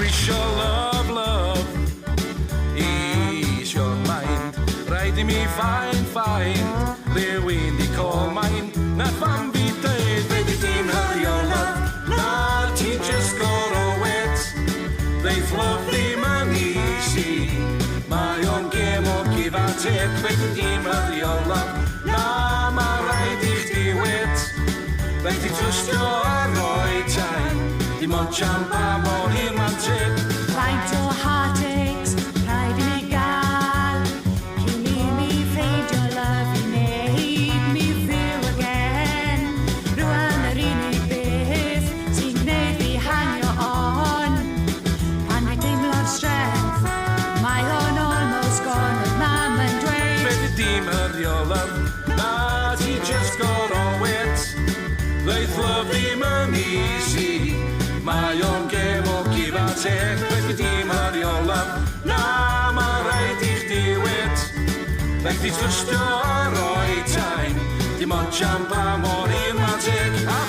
Gwisio love Ease your mind Rhaid i mi find Rhywun di colmain Na pham fi dweud Fe di dim hyrwio love Na ti just goro wet Ddeith love ddim yn easy Mae o'n gêm o give and take Fe di dim hyrwio love Na ma rhaid i chdi wet Rhaid i trwstio a roi time Dim ond champa mor hir ma'n trip Faint o heartaches rhaid i mi gael Cyn i mi ffeindio love i wneud mi fyw again Rwan yr unig beth sy'n gwneud fi hangio on Pan mae deimlo'r strength Mae o'n almost gone Oedd mam yn dweud Fe di dim hyrwio love Na ti just goro wet Ddeith love ddim yn easy Mae o'n gêm o give and take Fe di dim hyrwio love Na ma rhaid i chdi wet Rhaid i trwstio a roi time Dim ond champa mor hir ma'n take A